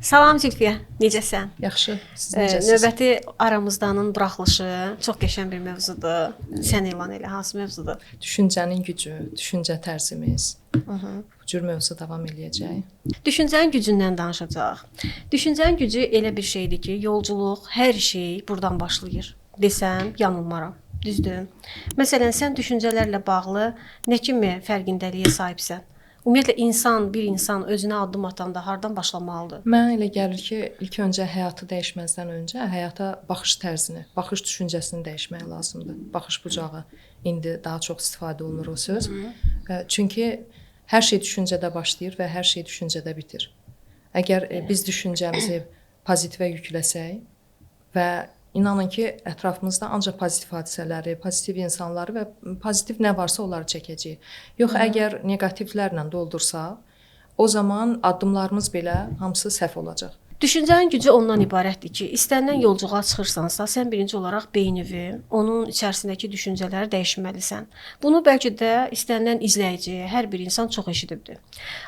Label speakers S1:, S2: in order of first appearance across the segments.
S1: Salam Zülfiyə, necəsən?
S2: Yaxşı, siz necəsiniz?
S1: Növbəti aramızdanın buraxılışı çox qəşəng bir mövzudur. Sən elan elə, hansı mövzudur?
S2: Düşüncənin gücü, düşüncə tərzimiz. Bu cür mövzu davam eləyəcək.
S1: Düşüncənin gücündən danışacağıq. Düşüncənin gücü elə bir şeydir ki, yolculuq, hər şey buradan başlayır. Desəm, yanılmaram. Düzdür? Məsələn, sən düşüncələrlə bağlı nə kimi fərqindəliyə sahibsən? Ümumiyyətlə bir insan özünə addım atanda hardan başlamalıdır?
S2: Mənə elə gəlir ki, ilk öncə həyatı dəyişməzdən öncə həyata baxış tərzini, baxış düşüncəsini dəyişmək lazımdır. Baxış bucağı indi daha çox istifadə olunur o söz. Çünki hər şey düşüncədə başlayır və hər şey düşüncədə bitir. Əgər biz düşüncəmizi pozitivə yükləsək və İnanın ki, ətrafımızda ancaq pozitiv hadisələri, pozitiv insanları və pozitiv nə varsa onları çəkəcəyik. Yox, əgər neqativlərlə doldursaq, o zaman addımlarımız belə hamısı səhv olacaq.
S1: Düşüncənin gücü ondan ibarətdir ki, istənilən yolculuğa çıxırsansa, sən birinci olaraq beynini, onun içərisindəki düşüncələri dəyişməlisən. Bunu bəlkə də istənilən izləyici, hər bir insan çox eşidibdir.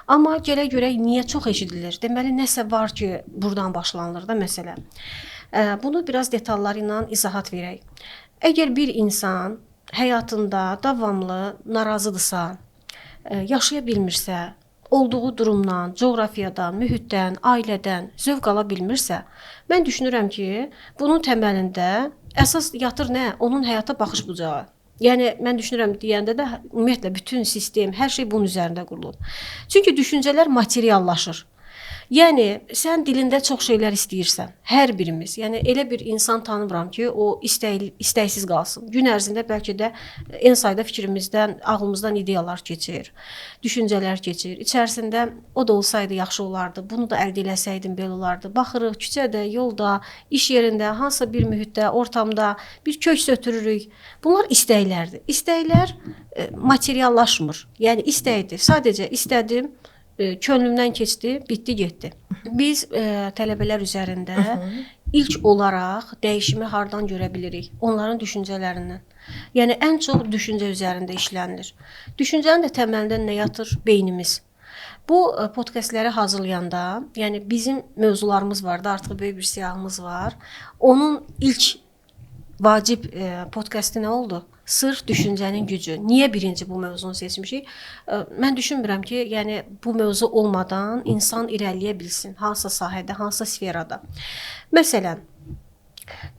S1: Amma gələ görək niyə çox eşidilir? Deməli, nəsə var ki, buradan başlanılır da məsələ. Bunu biraz detalları ilə izahat verək. Əgər bir insan həyatında davamlı narazıdırsa, yaşaya bilmirsə, olduğu durumdan, coğrafiyadan, mühitdən, ailədən zövq ala bilmirsə, mən düşünürəm ki, bunun təməlində əsas yatır nə? Onun həyata baxış bucağı. Yəni mən düşünürəm deyəndə də ümumiyyətlə bütün sistem, hər şey bunun üzərində qurulub. Çünki düşüncələr materiallaşır. Yəni sən dilində çox şeylər istəyirsən, hər birimiz. Yəni elə bir insan tanımıram ki, o istəksiz qalsın. Gün ərzində bəlkə də en sayda fikrimizdən, ağlımızdan ideyalar keçir, düşüncələr keçir. İçərisində o da olsaydı yaxşı olardı. Bunu da əldə eləsəydim belə olardı. Baxırıq küçədə, yolda, iş yerində, hansısa bir mühitdə, ortamda bir kök sötürürük. Bunlar istəklərdir. İstəklər materiallaşmır. Yəni istəkdir. Sadəcə istədim, könlümdən keçdi, bitdi, getdi. Biz tələbələr üzərində ilk olaraq dəyişimi hardan görə bilirik? Onların düşüncələrindən. Yəni ən çox düşüncə üzərində işlənilir. Düşüncənin də təməlində nə yatır? Beynimiz. Bu podkastləri hazırlayanda, yəni bizim mövzularımız var da, artıq böyük bir siyahımız var. Onun ilk vacib podkastı nə oldu? Sırf düşüncənin gücü. Niyə birinci bu mövzunu seçmişik? Mən düşünmürəm ki, yəni bu mövzu olmadan insan irəliləyə bilsin. Hansısa sahədə, hansısa sferada. Məsələn,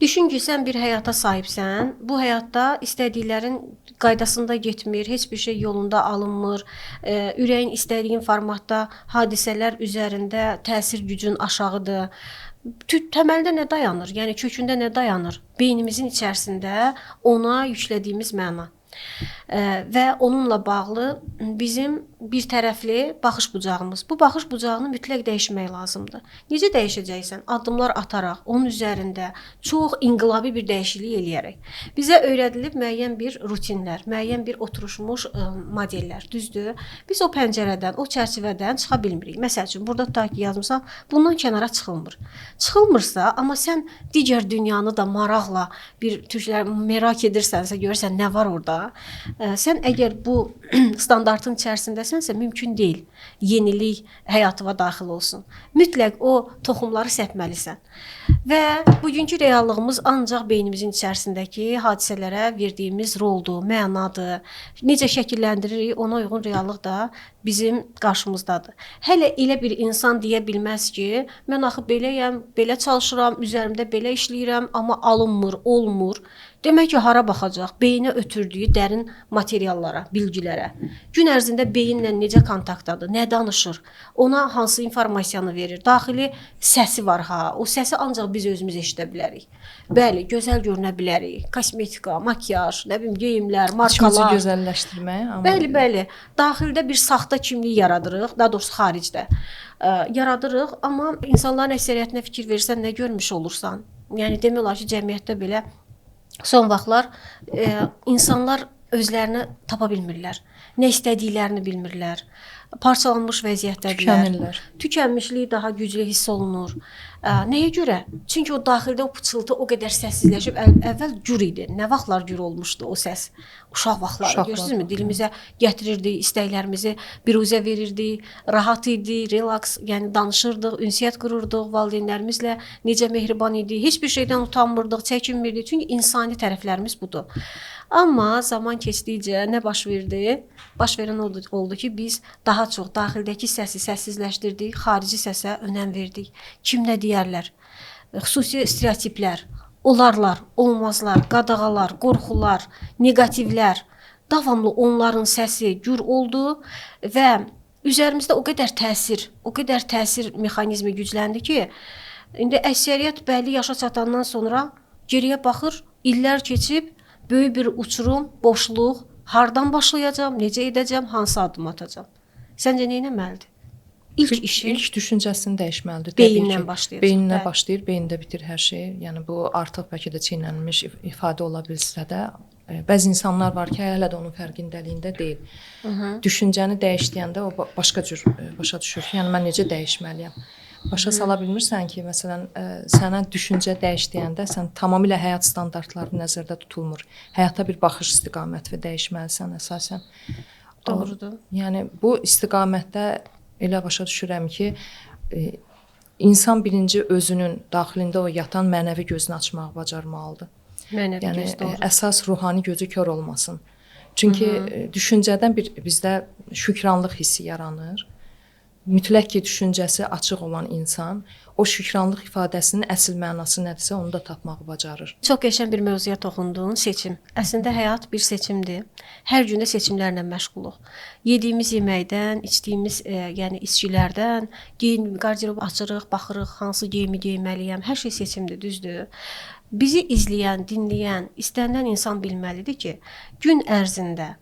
S1: düşün ki, sən bir həyata sahibsən. Bu həyatda istədiklərin qaydasında getmir, heç bir şey yolunda alınmır. Ürəyin istədiyin formatda hadisələr üzərində təsir gücün aşağıdır. Təməldə nə dayanır? Yəni kökündə nə dayanır? Beynimizin içərisində ona yüklədiyimiz məna. Və onunla bağlı bizim bir tərəfli baxış bucağımız. Bu baxış bucağını mütləq dəyişmək lazımdır. Necə dəyişəcəksən? Addımlar ataraq, onun üzərində çox inqilabi bir dəyişiklik eləyərək. Bizə öyrədilib müəyyən bir rutinlər, müəyyən bir oturmuş modellər, düzdür? Biz o pəncərədən, o çərçivədən çıxa bilmirik. Məsəl üçün, burada tutaq ki, yazmışam, bundan kənara çıxılmır. Çıxılmırsa, amma sən digər dünyanı da maraqla bir türklər merak edirsənsə, görürsən nə var orada? Sən əgər bu standartın içərisindəsənsə, mümkün deyil yenilik həyatına daxil olsun. Mütləq o toxumları səpməlisən. Və bugünkü reallığımız ancaq beynimizin içərisindəki hadisələrə verdiyimiz roldur, mənadır. Necə şəkilləndiririk, ona uyğun reallıq da bizim qarşımızdadır. Hələ elə bir insan deyə bilməz ki, mən axı beləyəm, belə çalışıram, üzərimdə belə işləyirəm, amma alınmır, olmur. Demək ki, hara baxacaq? Beyinə ötürdüyü dərin materiallara, bilgilərə. Gün ərzində beyinlə necə kontaktdadır, nə danışır, ona hansı informasiyanı verir. Daxili səsi var ha, o səsi ancaq biz özümüz eşidə bilərik. Bəli, gözəl görünə bilərik. Kosmetika, makyaj, nə bilim, geyimlər, markalar.
S2: İçimizi gözəlləşdirmək.
S1: Bəli. Daxildə bir saxta kimlik yaradırıq, daha doğrusu xaricdə yaradırıq, amma insanların əksəriyyətinə fikir versən nə görmüş olursan? Yəni demək olar ki, cəmiyyətdə belə son vaxtlar insanlar özlərini tapa bilmirlər. Nə istədiklərini bilmirlər. parçalanmış vəziyyətdədirlər.
S2: Tükənirlər.
S1: Tükənmişlik daha güclü hiss olunur. Nəyə görə? Çünki o daxildə o pıçıltı o qədər səssizləşib, əvvəl gür idi. Nə vaxtlar gür olmuşdu o səs? Uşaq vaxtları. Görürsünüzmü? Dilimizə gətirirdi, istəklərimizi biruzə verirdi, rahat idi, relaks, yəni danışırdıq, ünsiyyət qururduq valideynlərimizlə, necə mehriban idi, heç bir şeydən utanmırdıq, çəkinmirdik. Çünki insani tərəflərimiz budur. Amma zaman keçdikcə nə baş verdi? Baş verən oldu ki, biz daha çox daxildəki səsi səssizləşdirdik, xarici səsə önəm verdik. Kim nə deyərlər? Xüsusi stereotiplər, olarlar, olmazlar, qadağalar, qorxular, neqativlər, davamlı onların səsi gür oldu və üzərimizdə o qədər təsir mexanizmi gücləndi ki, indi əksəriyyət bəlli yaşa çatandan sonra geriyə baxır, illər keçib, böyük bir uçurum, boşluq, hardan başlayacağam, necə edəcəm, hansı addım atacağam? Səncə nə etməlidir? İlk
S2: düşüncəsini dəyişməlidir.
S1: Beyindən başlayır.
S2: Beyninə başlayır, beyində bitir hər şey. Yəni bu artıq bəlkə də çeynənilmiş ifadə ola bilsə də, bəzi insanlar var ki, hələ də onun fərqindəliyində deyil. Düşüncəni dəyişdiyəndə o başqa cür başa düşür ki, yəni mən necə dəyişməliyəm? Başa sala bilmirsən ki, məsələn, sənə düşüncə dəyişdiyəndə sən tamamilə həyat standartları nəzərdə tutulmur. Həyata bir baxış istiqaməti dəyişməlisən əsasən.
S1: Doğrudur.
S2: Yəni bu istiqamətdə elə başa düşürəm ki, insan birinci özünün daxilində o yatan mənəvi gözünü açmağı bacarmalıdır.
S1: Mənəvi
S2: yəni,
S1: göz, doğru.
S2: Əsas ruhani gözü kör olmasın. Çünki düşüncədən bizdə şükranlıq hissi yaranır. Mütləq ki, düşüncəsi açıq olan insan o şükranlıq ifadəsinin əsl mənası nədirsə, onu da tapmağı bacarır.
S1: Çox qəşəng bir mövzuya toxundun, seçim. Əslində həyat bir seçimdir. Hər gün də seçimlərlə məşğuluq. Yediyimiz yeməkdən, içdiyimiz yəni içkilərdən, qarderobu açırıq, baxırıq, hansı geyimi geyməliyəm, hər şey seçimdir, düzdür. Bizi izləyən, dinləyən, istənilən insan bilməlidir ki, gün ərzində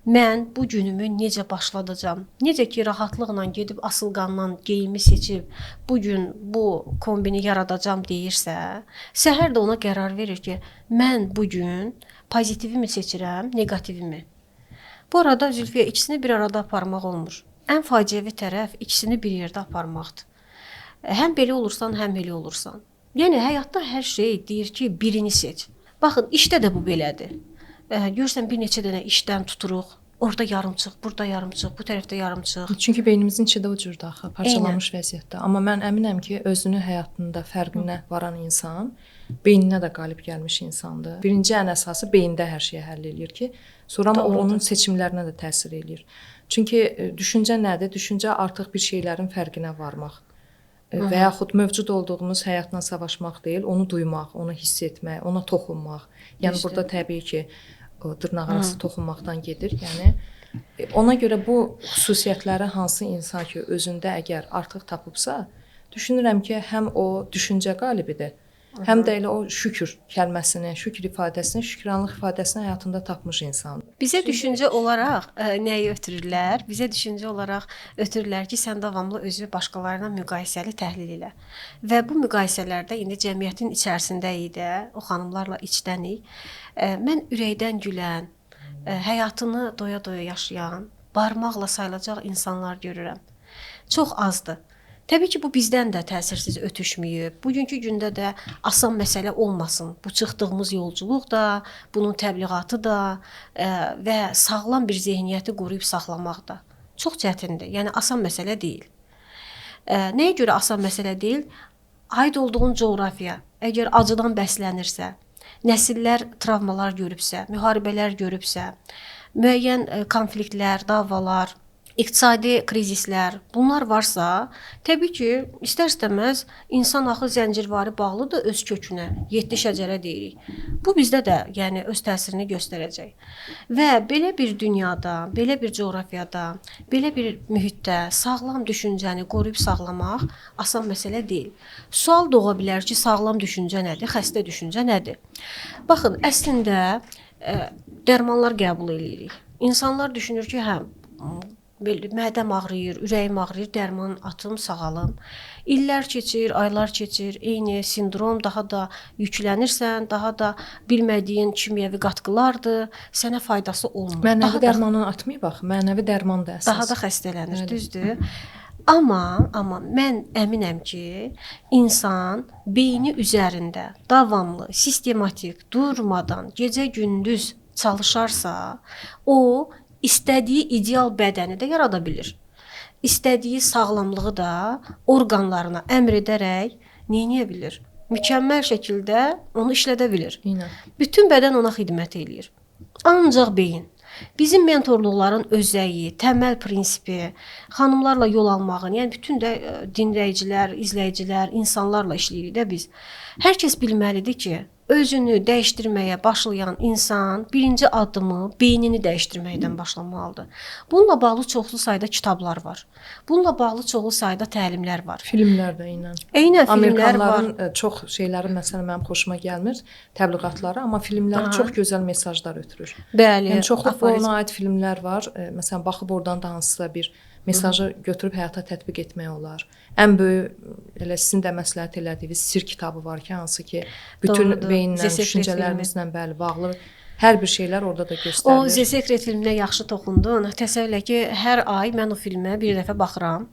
S1: mən bu günümü necə başladacam? Necə ki, rahatlıqla gedib asılqandan geyimi seçib, bu gün bu kombini yaradacam deyirsə, səhər də ona qərar verir ki, mən bu gün pozitivimi seçirəm, negativimi. Bu arada Zülfiyə, ikisini bir arada aparmaq olmur. Ən faciəvi tərəf ikisini bir yerdə aparmaqdır. Həm belə olursan, həm belə olursan. Yəni, həyatda hər şey deyir ki, birini seç. Baxın, işdə də bu belədir. Görürsən, bir neçə dənə işdən tuturuq, orada yarımçıq, burada yarımçıq, bu tərəfdə yarımçıq.
S2: Çünki beynimizin içi də o cür daxil, parçalanmış vəziyyətdə. Amma mən əminəm ki, özünü həyatında fərqinə varan insan, beyninə də qalib gəlmiş insandır. Birinci ən əsası beyində hər şeyi həll eləyir ki, sonra onun seçimlərinə də təsir eləyir. Çünki düşüncə nədir? Düşüncə artıq bir şeylərin fərqinə varmaq. Və yaxud mövcud olduğumuz həyatla savaşmaq deyil, onu duymaq, onu hiss etmək, ona toxunmaq. Yəni burada təbii ki, dırnaqarası toxunmaqdan gedir. Yəni ona görə bu xüsusiyyətləri hansı insan ki, özündə əgər artıq tapıbsa, düşünürəm ki, həm o düşüncə qalibidir, həm də elə o şükür kəlməsini, şükür ifadəsini, şükranlıq ifadəsini həyatında tapmış insandır.
S1: Bizə düşüncə olaraq nəyi ötürürlər? Bizə düşüncə olaraq ötürürlər ki, sən davamlı özü başqalarına müqayisəli təhlil elə. Və bu müqayisələrdə indi cəmiyyətin içərisindəyik də, o xanımlarla içdənik. Mən ürəkdən gülən, həyatını doya-doya yaşayan, barmaqla sayılacaq insanlar görürəm. Çox azdır. Təbii ki, bu bizdən də təsirsiz ötüşməyib. Bugünkü gündə də asan məsələ olmasın. Bu çıxdığımız yolculuq da, bunun təbliğatı da və sağlam bir zehniyyəti qoruyub saxlamaq da çox çətindir. Yəni asan məsələ deyil. Nəyə görə asan məsələ deyil? Aid olduğun coğrafiya, əgər acıdan bəslənirsə, nəsillər travmalar görübsə, müharibələr görübsə, müəyyən konfliktlər, davalar, iqtisadi krizislər, bunlar varsa, təbii ki, istər-istəməz insan axı zəncirvari bağlıdır öz kökünə, 7 şəcərə deyirik. Bu bizdə də yəni öz təsirini göstərəcək. Və belə bir dünyada, belə bir coğrafiyada, belə bir mühitdə sağlam düşüncəni qoruyub saxlamaq asan məsələ deyil. Sual doğa bilər ki, sağlam düşüncə nədir, xəstə düşüncə nədir? Baxın, əslində dərmanlar qəbul edirik. İnsanlar düşünür ki, hə, mədəm ağrıyır, ürəyim ağrıyır, dərman atım, sağalım. İllər keçir, aylar keçir, eyni sindrom daha da yüklənirsən, daha da bilmədiyin kimyəvi qatqılardır, sənə faydası olmur.
S2: Mənəvi dərmanı atmayıb bax, mənəvi dərman da əsas.
S1: Daha da xəstələnir, düzdür? Amma mən əminəm ki, insan beyni üzərində davamlı, sistematik, durmadan, gecə-gündüz çalışarsa, o istədiyi ideal bədəni də yarada bilir. İstədiyi sağlamlığı da orqanlarına əmr edərək neyə bilir? Mükəmməl şəkildə onu işlədə bilir.
S2: Eynən.
S1: Bütün bədən ona xidmət eləyir. Ancaq beyin. Bizim mentorluqların özəyi, təməl prinsipi, xanımlarla yol almağın, yəni bütün də dinləyicilər, izləyicilər, insanlarla işləyirik də biz. Hər kəs bilməlidir ki, özünü dəyişdirməyə başlayan insan birinci addımı beynini dəyişdirməkdən başlamalıdır. Bununla bağlı çoxlu sayda kitablar var. Bununla bağlı çoxlu sayda təlimlər var.
S2: Filmlər də eynən.
S1: Eynən filmlər var.
S2: Amerikanların çox şeyləri məsələn mənim xoşuma gəlmir, təbliğatları, amma filmləri çox gözəl mesajlar ötürür.
S1: Bəli.
S2: Yəni çoxlu ona aid filmlər var. Məsələn baxıb oradan da hansısa bir mesajı götürüb həyata tətbiq etmək olar. Ən böyük elə sizin də məsləhət elədiyiniz Sir kitabı var ki, hansı ki bütün beyinlə, düşüncələrimizlə bəli bağlı hər bir şeylər orada da göstərilir.
S1: O The Secret filminə yaxşı toxundun. Təsəvvür elə ki, hər ay mən o filmə bir dəfə baxıram.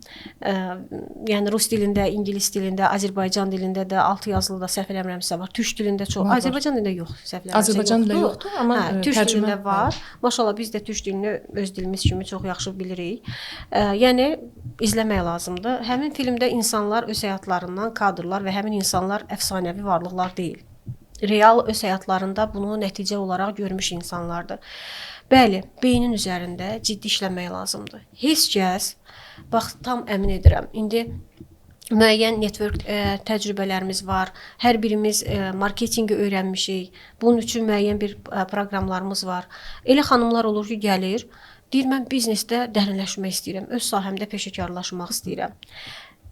S1: Yəni rus dilində, ingilis dilində, Azərbaycan dilində də, alt yazılı da səhv eləmirəmsə var. Türk dilində çox. Azərbaycan dilində yox, səhv eləmirəmsə.
S2: Azərbaycan dilində yoxdur, amma
S1: türk dilində var. Maşallah biz də türk dilini öz dilimiz kimi çox yaxşı bilirik. Yəni izləmək lazımdır. Həmin filmdə insanlar öz həyatlarından kadrlar və həmin insanlar əfsanəvi varlıqlar deyil. Real öz həyatlarında bunu nəticə olaraq görmüş insanlardır. Bəli, beynin üzərində ciddi işləmək lazımdır. Heç kəs, bax tam əmin edirəm, indi müəyyən network təcrübələrimiz var. Hər birimiz marketinqi öyrənmişik. Bunun üçün müəyyən bir proqramlarımız var. Elə xanımlar olur ki, gəlir, deyir mən biznesdə dərinləşmək istəyirəm, öz sahəmdə peşəkarlaşmaq istəyirəm.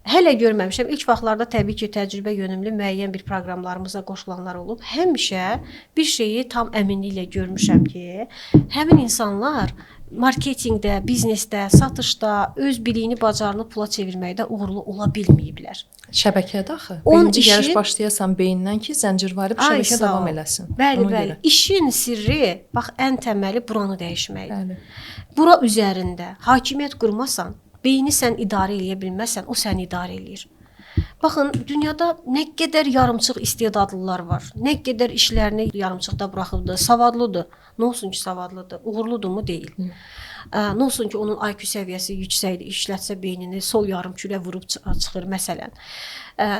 S1: Hələ görməmişəm. İlk vaxtlarda təbii ki, təcrübə yönümlü müəyyən bir proqramlarımıza qoşulanlar olub. Həmişə bir şeyi tam əminliklə görmüşəm ki, həmin insanlar marketinqdə, biznesdə, satışda öz biliyini, bacarını pula çevirməkdə uğurlu ola bilməyiblər.
S2: Şəbəkədə axı. Birinci gəliş başlayasan beyindən ki, zəncirvari bir şəbəkə davam eləsin.
S1: Bəli. İşin sirri, bax ən təməli buranı dəyişməkdir.
S2: Bəli.
S1: Bura üzərində hakimiyyət qurmasan, beyni sən idarə eləyə bilməzsən, o səni idarə eləyir. Baxın, dünyada nə qədər yarımçıq istedadlılar var, nə qədər işlərini yarımçıqda buraxıbdır, savadlıdır. Nə olsun ki, savadlıdır, uğurludurmu? Deyil. Nə olsun ki, onun IQ səviyyəsi yüksəkdir, işlətsə beynini sol yarımkürə vurub çıxır, məsələn.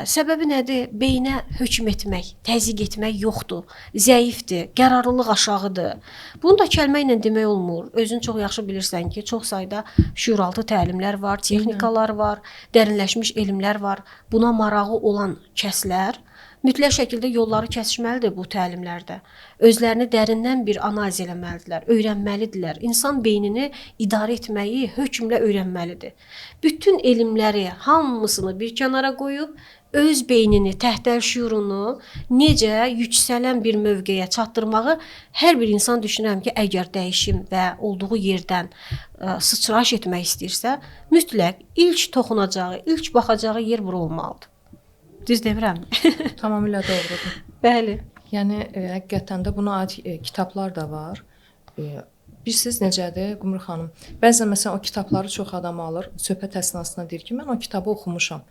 S1: Səbəbi nədir? Beynə hökm etmək, təzyiq etmək yoxdur, zəifdir, qərarlılıq aşağıdır. Bunu da kəlmə ilə demək olmur. Özün çox yaxşı bilirsən ki, çox sayda şuuraltı təlimlər var, texnikalar var, dərinləşmiş elmlər var. Buna marağı olan kəslər mütləq şəkildə yolları kəsişməlidir bu təlimlərdə. Özlərini dərindən bir analiz eləməlidirlər, öyrənməlidirlər. İnsan beynini idarə etməyi hökmlə öyrənməlidir. Bütün elmləri hamısını bir kənara qoyub, öz beynini, təhtəl şüurunu necə yüksələn bir mövqeyə çatdırmağı hər bir insan düşünürəm ki, əgər dəyişim və olduğu yerdən sıçrayış etmək istəyirsə, mütləq ilk toxunacağı, ilk baxacağı yer bura olmalıdır. Düz demirəm.
S2: Tamamilə doğrudur.
S1: Bəli.
S2: Yəni həqiqətən də buna aid kitablar da var. Bilirsiniz necədir Qumru xanım? Bəzən məsələn o kitabları çox adam alır, söhbət əsnasında deyir ki, mən o kitabı oxumuşam.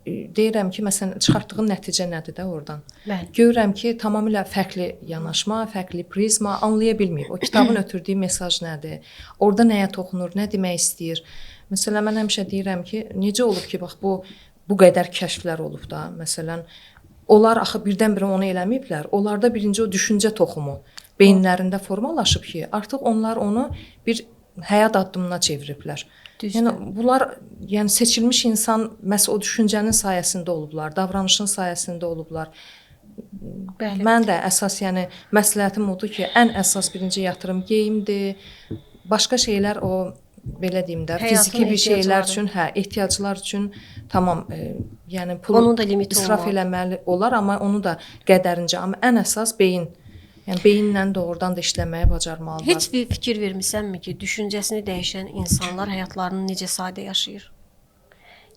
S2: Deyirəm ki, məsələn çıxartdığın nəticə nədir də oradan?
S1: Bəli.
S2: Görürəm ki, tamamilə fərqli yanaşma, fərqli prizma anlaya bilməyib. O kitabın ötürdüyü mesaj nədir? Orada nəyə toxunur, nə demək istəyir? Məsələn mən həmişə deyirəm ki, necə olub ki, bax bu qədər kəşflər olub da, məsələn, onlar axı birdən-birə onu eləməyiblər. Onlarda birinci o düşüncə toxumu beyinlərində formalaşıb ki, artıq onlar onu bir həyat addımına çeviriblər. Düzdür. Yəni bunlar seçilmiş insan məhz o düşüncənin sayəsində olublar, davranışın sayəsində olublar. Bəli. Mən də əsas məsləhətim odur ki, ən əsas birinci yatırım geyimdir. Başqa şeylər o belə deyim də, fiziki bir şeylər üçün, ehtiyaclar üçün tamam, yəni pul israf eləməli olar, amma onu da qədərincə, amma ən əsas beyin Yəni beyinlə doğrudan da işləməyi bacarmalılar.
S1: Heç bir fikir vermisənmi ki, düşüncəsini dəyişən insanlar həyatlarını necə sadə yaşayır?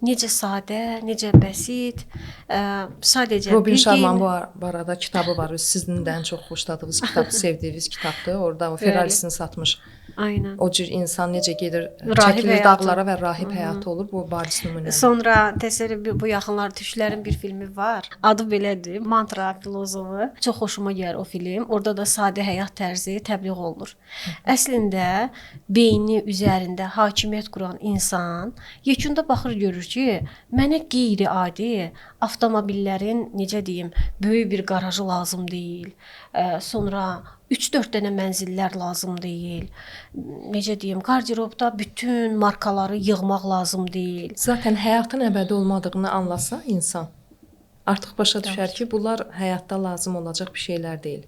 S1: Necə sadə, necə bəsit, sadəcə
S2: Robin
S1: bir
S2: Sharmanın
S1: geyim-
S2: bu arada kitabı var. Sizin də ən çox xoşladığınız kitab, sevdiyiniz kitabdır. Orada o Ferrarisini satmış.
S1: Aynen.
S2: O cür insan necə gedir,
S1: Rahib
S2: çəkilir
S1: həyatı.
S2: dağlara və rahib həyatı olur. Bu bariz nümunədir.
S1: Sonra təsəvvür bu yaxınlar düşlərin bir filmi var. Adı belədir. Mantra filozofu. Çox xoşuma gəlir o film. Orada da sadə həyat tərzi təbliğ olunur. Əslində beyni üzərində hakimiyyət quran insan yekunda baxır görür ki, mənə qeyri-adi avtomobillərin necə deyim, böyük bir qarajı lazım deyil. Sonra 3-4 dənə mənzillər lazım deyil. Necə deyim, qarderobda bütün markaları yığmaq lazım deyil.
S2: Zaten həyatın əbədi olmadığını anlasa insan artıq başa düşər ki, bunlar həyatda lazım olacaq bir şeylər deyil.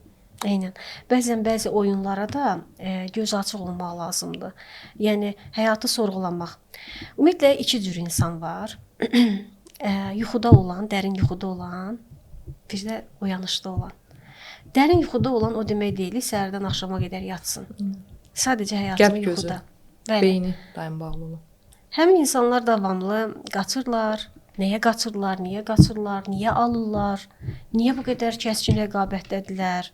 S1: Eynən. Bəzən bəzi oyunlara da göz açıq olmaq lazımdır. Yəni həyatı sorğulamaq. Ümumiyyətlə iki cür insan var. Yuxuda olan, dərin yuxuda olan, bir də oyanışda olan. Dərin yuxuda olan o demək deyil, səhərdən axşama qədər yatsın. Sadəcə həyatını
S2: Qəb gözü,
S1: yuxuda. Bəli.
S2: beyni daim bağlı olur.
S1: Həmin insanlar davamlı qaçırlar. Nəyə qaçırlar, niyə qaçırlar, niyə alırlar, niyə bu qədər kəskin rəqabətdədirlər,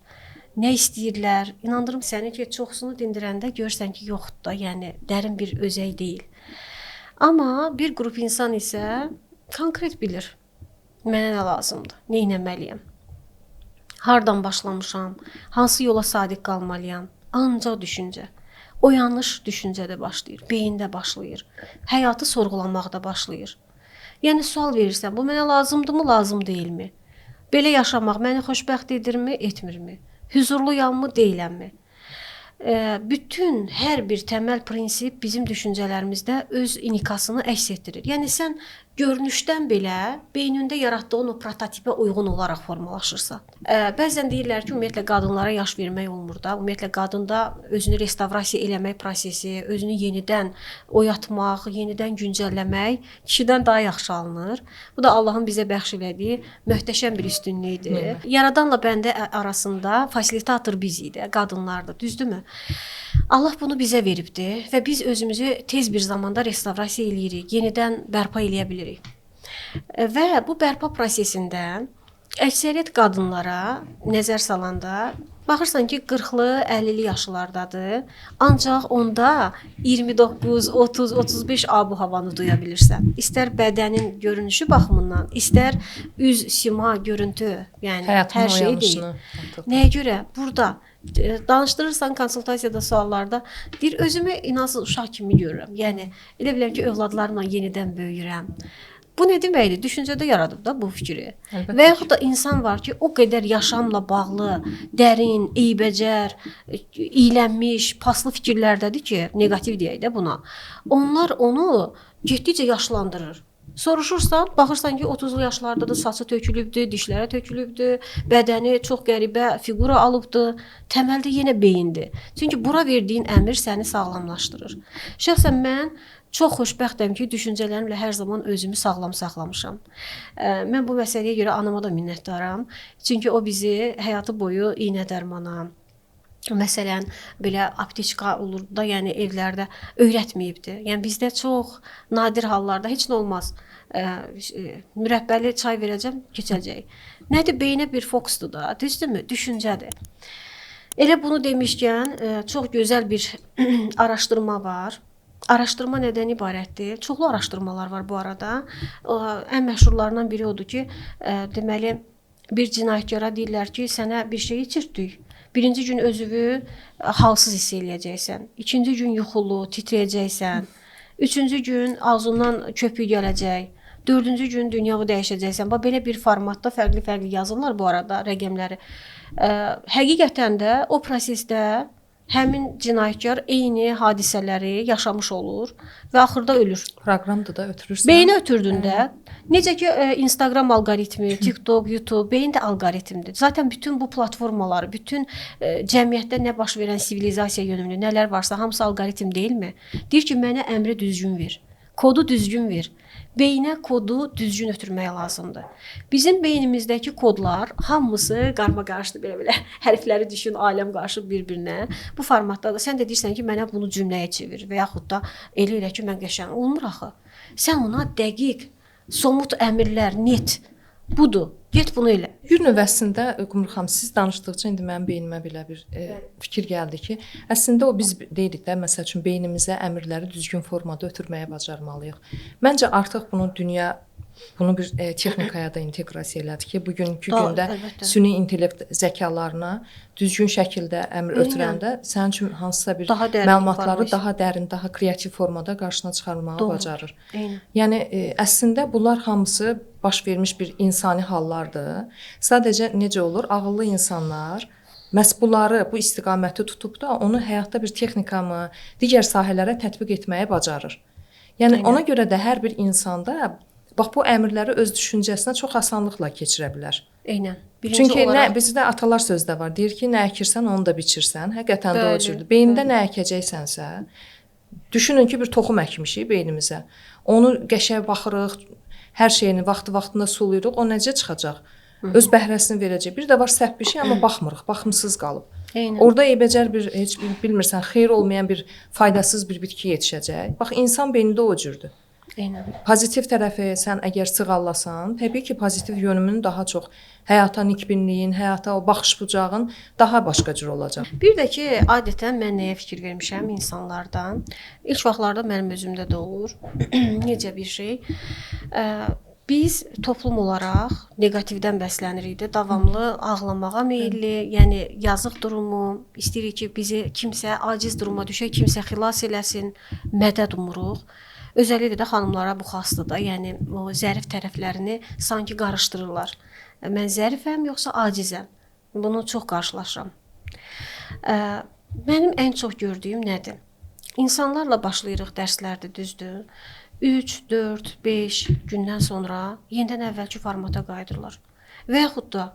S1: nə istəyirlər? İnandırım səni ki, çoxsunu dindirəndə görsən ki, yoxdur da, yəni dərin bir özəy deyil. Amma bir qrup insan isə konkret bilir. Mənə nə lazımdır, nə etməliyəm? Hardan başlamışam? Hansı yola sadiq qalmalıyam? Ancaq düşüncə. Oyanış düşüncədə başlayır, beyində başlayır. Həyatı sorğulamaqda başlayır. Yəni sual verirsən, bu mənə lazımdırmı, lazım deyilmi? Belə yaşamaq məni xoşbəxt edirmi, etmirmi? Huzurluyammı, deyiləmmi? Bütün hər bir təməl prinsip bizim düşüncələrimizdə öz inikasını əks etdirir. Yəni sən görünüşdən belə beynində yaratdığın o prototipə uyğun olaraq formalaşırsan. Bəzən deyirlər ki, ümumiyyətlə qadınlara yaş vermək olmur da. Ümumiyyətlə qadında özünü restavrasiya eləmək prosesi, özünü yenidən oyatmaq, yenidən güncəlləmək kişidən daha yaxşı alınır. Bu da Allahın bizə bəxş elədiyi möhtəşəm bir üstünlükdür. Yaradanla bəndə arasında fasilitator biz idi, qadınlardır, düzdürmü? Allah bunu bizə veribdi və biz özümüzü tez bir zamanda restavrasiya eləyirik, yenidən bərpa eləyə bilirik. Və bu bərpa prosesində əksəriyyət qadınlara nəzər salanda baxırsan ki, 40-lı, 50-li yaşlardadır. Ancaq onda 29, 30, 35 abu-havanı duya bilirsən. İstər bədənin görünüşü baxımından, istər üz, sima, görüntü, yəni
S2: Həyatın
S1: hər şey deyil. Nəyə görə? Burada danışdırırsan konsultasiyada, suallarda deyir, özümü inansız uşaq kimi görürəm. Yəni elə bilirəm ki, övladlarımla yenidən böyüyürəm. Bu nə deməkdir? Düşüncədə yaradıb da bu fikri.
S2: Əlbəttə.
S1: Və yaxud da insan var ki, o qədər yaşamla bağlı, dərin, eybəcər, iylənmiş, paslı fikirlərdədir ki, neqativ deyək də buna. Onlar onu getdikcə yaşlandırır. Soruşursan, baxırsan ki, 30'lu yaşlarda da saçı tökülübdür, dişlərə tökülübdür, bədəni çox qəribə fiqura alıbdır. Təməldə yenə beyindir. Çünki bura verdiyin əmr səni sağlamlaşdırır. Şəxsən mən çox xoşbəxtəm ki, düşüncələrimlə hər zaman özümü sağlam saxlamışam. Mən bu məsələyə görə anama da minnətdaram. Çünki o bizi həyatı boyu iynə dərmana, məsələn, belə aptečka olurdu da, yəni evlərdə öyrətməyibdi. Yəni bizdə çox nadir hallarda heç nə olmaz. Mürəbbəli çay verəcəm, keçəcək. Nədir? Beyinə bir fokusdur da, düzdürmü? Düşüncədir. Elə bunu demişkən, çox gözəl bir araşdırma var. Araşdırma nədən ibarətdir? Çoxlu araşdırmalar var bu arada. Ən məşhurlarından biri odur ki, deməli, bir cinayətkara deyirlər ki, sənə bir şey içirtdik. Birinci gün özünü halsız hiss eləyəcəksən. İkinci gün yuxulu, titrəyəcəksən. Üçüncü gün ağzından köpük gələcək. Dördüncü gün dünyanı dəyişəcəksən. Belə bir formatda fərqli-fərqli yazırlar bu arada rəqəmləri. Həqiqətən də o prosesdə həmin cinayətkar eyni hadisələri yaşamış olur və axırda ölür.
S2: Proqramda da ötürürsən.
S1: Beyni ötürdündə, necə ki Instagram alqoritmi, TikTok, YouTube, beyin də alqoritmdir. Zaten bütün bu platformalar, bütün cəmiyyətdə nə baş verən sivilizasiya yönümlü nələr varsa hamısı alqoritm deyilmi? Deyir ki, mənə əmri düzgün ver, kodu düzgün ver. beynə kodu düzgün ötürmək lazımdır. Bizim beynimizdəki kodlar hamısı qarmaqarışdı belə hərfləri düşün, aləm qarışıb bir-birinə. Bu formatda da sən də deyirsən ki, mənə bunu cümləyə çevir və yaxud da elə ki, mən qəşəng olmur axı. Sən ona dəqiq, somut əmrlər, net budur. Get bunu elə.
S2: Bir növ əslində Qumru xanım, siz danışdıqca indi mənim beynimə belə bir fikir gəldi ki, əslində o biz deyirik də, məsəl üçün beynimizə əmrləri düzgün formada ötürməyə bacarmalıyıq. Məncə artıq bunu bir texnikaya da inteqrasiya elədi ki, bugünkü gündə süni intellekt zəkalarına düzgün şəkildə əmr ötürəndə sənin üçün hansısa bir məlumatları daha dərin, daha kreativ formada qarşına çıxarmağı bacarır. Yəni əslində bunlar hamısı baş vermiş bir insani hallardır. Sadəcə necə olur? Ağıllı insanlar məhz bunları, bu istiqaməti tutub da onu həyatda bir texnikamı, digər sahələrə tətbiq etməyi bacarır. Yəni ona görə də hər bir insanda bax bu əmrləri öz düşüncəsinə çox asanlıqla keçirə bilər.
S1: Eynən.
S2: Çünki bizdə atalar sözdə var. Deyir ki, nə əkirsən, onu da biçirsən. Həqiqətən də o cürdür. Beynində nə əkəcəksənsə, düşünün ki, bir toxum əkmişik beynimizə. Onu qəşəng baxırıq, hər şeyini vaxtında sulayırıq, o necə çıxacaq? Öz bəhrəsini verəcək. Bir də var səhv bir şey, amma baxmırıq, baxımsız qalıb. Eynən. Orada eybəcər heç bilmirsən, xeyir olmayan bir faydasız bir bitki yetişəcək. Bax, insan beynində o cürdür.
S1: Eynən.
S2: Pozitiv tərəfi sən əgər sığallasan, təbii ki, pozitiv yönümün daha çox həyata nikbinliyin, həyata o baxış bucağın daha başqa cür olacaq.
S1: Bir də ki, adətən mən nəyə fikir vermişəm insanlardan? İlk vaxtlarda mənim özümdə də olur. Necə bir şey? Biz toplum olaraq neqativdən bəslənirik də, davamlı ağlamağa meyilli, yəni yazıq durumu, istəyirik ki, bizi kimsə aciz duruma düşək, kimsə xilas eləsin, mədəd umuruq. Özəlliklə də xanımlara bu xasdır, yəni o zərif tərəflərini sanki qarışdırırlar. Mən zərifəm yoxsa acizəm? Bunu çox qarşılaşıram. Mənim ən çox gördüyüm nədir? İnsanlarla başlayırıq dərslərdə, düzdür? 3, 4, 5 gündən sonra yenidən əvvəlki formata qayıdırlar. Və yaxud da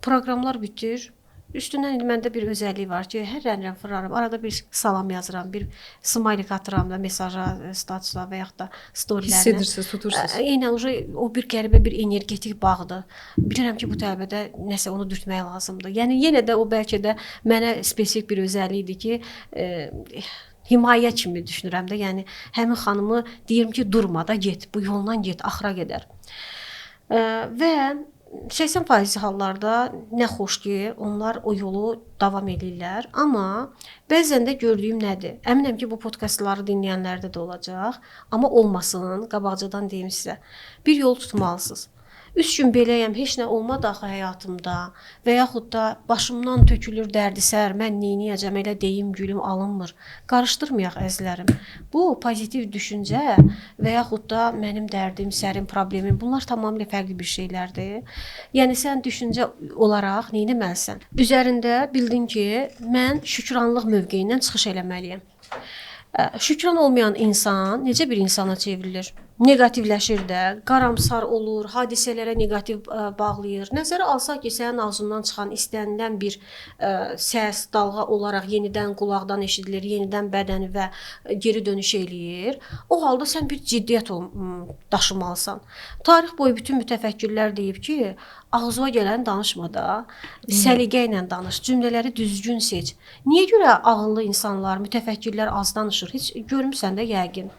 S1: proqramlar bitir. Üstündən məndə bir özəllik var ki, hər rəngdən fırlanıram, arada bir salam yazıram, bir smailik atıram da mesaja, statusa və yaxud da storylərinə.
S2: Hiss edirsiniz, tutursunuz.
S1: Eynən, o bir qəribə bir energetik bağdır. Bilirəm ki, bu tələbədə nəsə onu dürtmək lazımdır. Yəni, yenə də o bəlkə də mənə spesifik bir özəllikdir ki, himayə kimi düşünürəm də. Yəni, həmin xanımı deyirəm ki, durma da get, bu yoldan get, axıra gedər. Və 80% hallarda nə xoş ki, onlar o yolu davam edirlər. Amma bəzən də gördüyüm nədir? Əminəm ki, bu podkastları dinləyənlərdə də olacaq. Amma olmasın, qabaqcadan deyim sizə. Bir yol tutmalısınız. 3 gün beləyəm, heç nə olmadı axı həyatımda və yaxud da başımdan tökülür dərdisər, mən neyniyəcəm, elə deyim gülüm alınmır. Qarışdırmayaq əzlərim. Bu pozitiv düşüncə və yaxud da mənim dərdim, sərim, problemim, bunlar tamamilə fərqli bir şeylərdir. Yəni sən düşüncə olaraq neynəməlisən? Üzərində bildin ki, mən şükranlıq mövqeyindən çıxış eləməliyəm. Şükran olmayan insan necə bir insana çevrilir? Negativləşir də, qaramsar olur, hadisələrə negativ bağlayır. Nəzərə alsaq ki, sənin ağzından çıxan istənilən bir səs, dalğa olaraq yenidən qulaqdan eşidilir, yenidən bədəni və geri dönüş eləyir. O halda sən bir ciddiyyət daşımalısan. Tarix boyu bütün mütəfəkkirlər deyib ki, ağzına gələn danışma da, səliqə ilə danış, cümlələri düzgün seç. Niyə görə ağıllı insanlar, mütəfəkkirlər az danışır? Heç görmüsən də yəqin.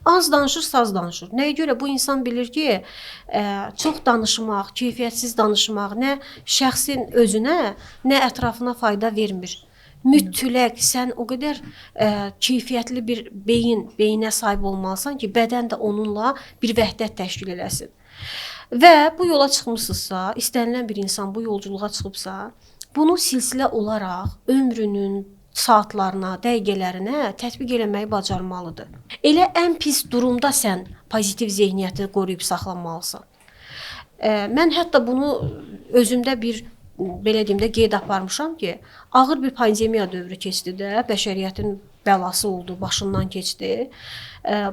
S1: Az danışır, saz danışır. Nəyə görə? Bu insan bilir ki, çox danışmaq, keyfiyyətsiz danışmaq nə şəxsin özünə, nə ətrafına fayda vermir. Mütləq sən o qədər keyfiyyətli bir beyinə sahib olmalısan ki, bədən də onunla bir vəhdət təşkil eləsin. Və bu yola çıxmısınızsa, istənilən bir insan bu yolculuğa çıxıbsa, bunu silsilə olaraq ömrünün saatlarına, dəqiqələrinə tətbiq eləməyi bacarmalıdır. Elə ən pis durumda sən pozitiv zehniyyəti qoruyub saxlamalısan. Mən hətta bunu özümdə bir, belə deyim də, qeyd aparmışam ki, ağır bir pandemiya dövrü keçdi də, bəşəriyyətin bəlası oldu, başından keçdi.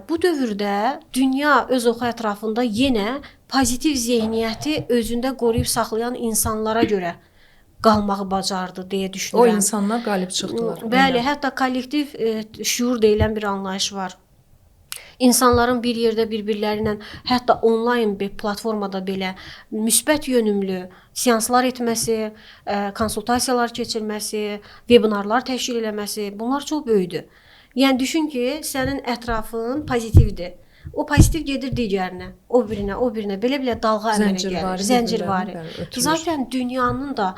S1: Bu dövrdə dünya öz oxu ətrafında yenə pozitiv zehniyyəti özündə qoruyub saxlayan insanlara görə qalmağı bacardı deyə düşünürəm.
S2: O insanlar qalib çıxdılar.
S1: Bəli, hətta kollektiv şuur deyilən bir anlayış var. İnsanların bir yerdə bir-birləri ilə, hətta onlayn bir platformada belə müsbət yönümlü seanslar etməsi, konsultasiyalar keçirməsi, vebinarlar təşkil etməsi, bunlar çox böyükdür. Yəni düşün ki, sənin ətrafın pozitivdir. O pozitiv gedir digərinə, o birinə, belə dalğa əmələ gəlir. Zəncirvari. Zaten dünyanın da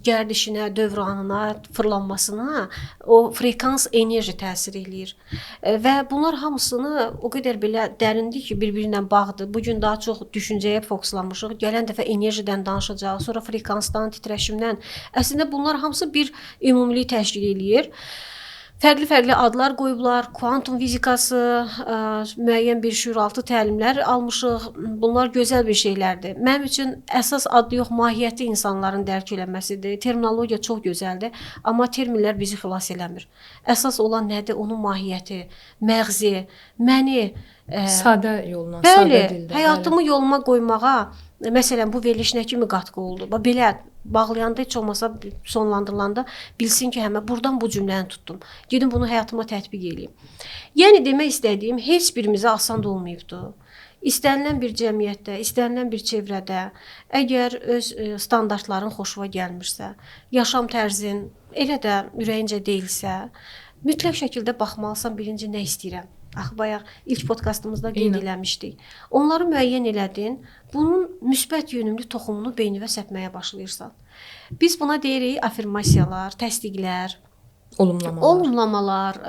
S1: gərdişinə, dövranına, fırlanmasına o frekans enerji təsir eləyir. Və bunlar hamısını o qədər belə dərindir ki, bir-birinə bağlıdır. Bu gün daha çox düşüncəyə fokuslanmışıq. Gələn dəfə enerjidən danışacağıq, sonra frekansdan, titreşimdən. Əslində bunlar hamısı bir ümumilik təşkil eləyir. Fərqli-fərqli adlar qoyublar, kuantum fizikası, müəyyən bir şüuraltı təlimlər almışıq. Bunlar gözəl bir şeylərdir. Mənim üçün əsas adı yox, mahiyyəti insanların dərk eləməsidir. Terminologiya çox gözəldir, amma terminlər bizi xilas eləmir. Əsas olan nədir? Onun mahiyyəti, məğzi, məni
S2: sadə yolla,
S1: bəli,
S2: sadə dildə.
S1: Həyatımı yoluma qoymağa, məsələn, bu veriliş nə kimi qatqı oldu? Belə bağlayanda heç olmasa sonlandırılanda bilsin ki, həmə buradan bu cümləni tutdum. Gedim bunu həyatıma tətbiq edeyim. Yəni demək istədiyim heç birimizə asan olmayıbdı. İstənilən bir cəmiyyətdə, istənilən bir çevrədə, əgər öz standartların xoşuna gəlmirsə, yaşam tərzin elə də ürəyincə deyilsə, mütləq şəkildə baxmalısan birinci nə istəyirəm. Axı bayaq ilk podkastımızda qeyd eləmişdik. Onları müəyyən elədin, bunun müsbət yönümlü toxumunu beynivə səpməyə başlayırsan. Biz buna deyirik afirmasiyalar, təsdiqlər, olumlamalar,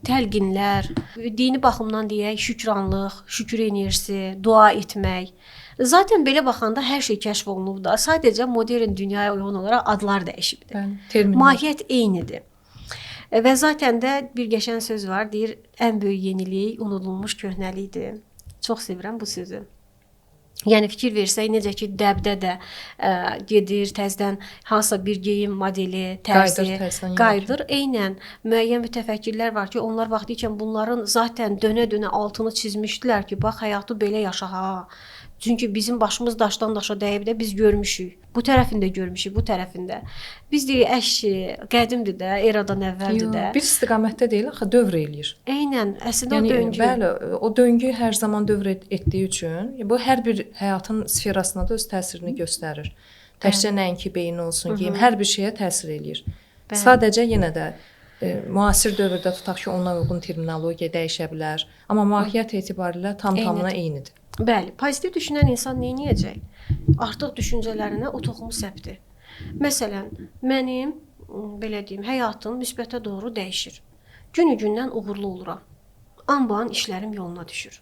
S1: təlqinlər, dini baxımdan deyək, şükranlıq, şükür enerjisi, dua etmək. Zaten belə baxanda hər şey kəşf olunub da, sadəcə modern dünyaya uyğun olaraq adlar dəyişibdir. Mahiyyət eynidir. Və zaten də bir qəşəng söz var, deyir, ən böyük yenilik unudulmuş köhnəlikdir. Çox sevirəm bu sözü. Yəni fikir versək, necə ki, dəbdə də gedir, təzədən hansısa bir geyim modeli, tərzi qayıdır. Eynən müəyyən mütəfəkkirlər var ki, onlar vaxtiykən bunların zaten dönə-dönə altını çizmişdilər ki, bax, həyatı belə yaşa, ha. Çünki bizim başımız daşdan daşa dəyib də biz görmüşük. Bu tərəfində görmüşük, bu tərəfində. Biz deyirik, əşki, qədimdir də, eradan əvvəldir də.
S2: Bir istiqamətdə deyil, axı dövr eləyir.
S1: Eynən, əslində o döngü.
S2: Bəli, o döngü hər zaman dövr etdiyi üçün bu hər bir həyatın sferasına da öz təsirini göstərir. Təkcə nəinki beyin olsun, geyim, hər bir şeyə təsir eləyir. Sadəcə yenə də müasir dövrdə tutaq ki, ona uyğun terminologiya dəyişə bilər, amma mahiyyət etibarilə tam-tamına eynidir.
S1: Bəli, pozitiv düşünən insan nə edəcək? Artıq düşüncələrinə o toxumu səpdi. Məsələn, mənim belə deyim, həyatım müsbətə doğru dəyişir. Günü-gündən uğurlu oluram. An-ban işlərim yoluna düşür.